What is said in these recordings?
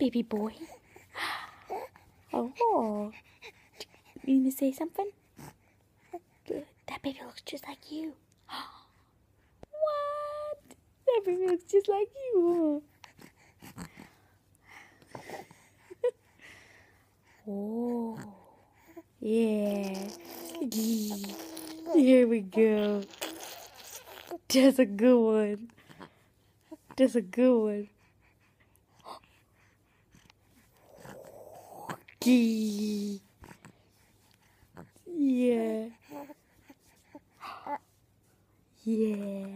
baby boy. Oh, you need to say something? Good. That baby looks just like you. What? That baby looks just like you, huh? Oh, yeah. Here we go. That's a good one. That's a good one. Yeah. Yeah.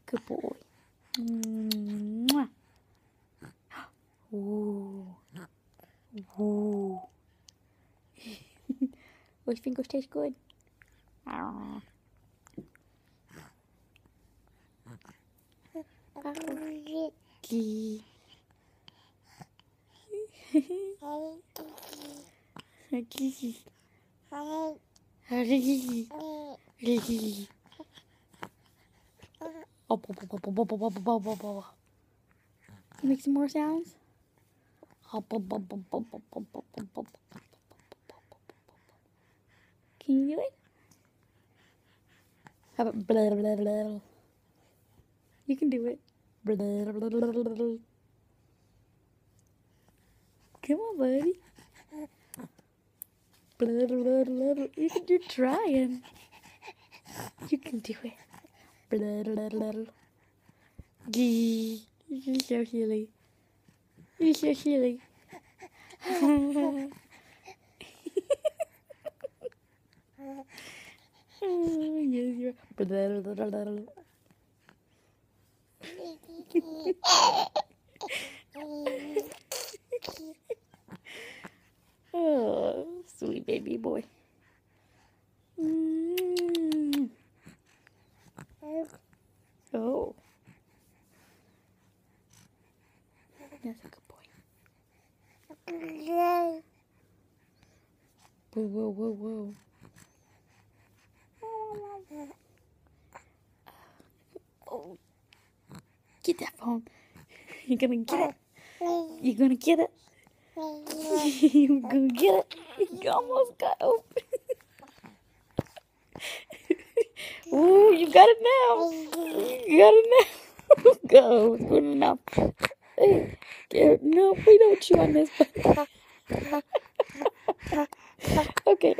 Good boy. Mwah. Ooh. Ooh. Those fingers taste good. Make some more sounds. Can you do it? How about blah, blah, blah? You can do it. Blah, blah, blah, blah, blah. Come on, buddy. Blah, blah, blah, blah. You're trying. You can do it. Blah, blah, blah, blah. Gee, you're so silly. You're so silly. Oh, yes, you're. Blah, blah, blah, blah. Oh, sweet baby boy. Oh. That's a good boy. Whoa, whoa, whoa, whoa. Oh. Get that phone. You're gonna get it. You're gonna get it. You're gonna get it. You almost got open. Ooh, you got it now. You got it now. Go. It's good enough. No, we don't chew on this. Okay.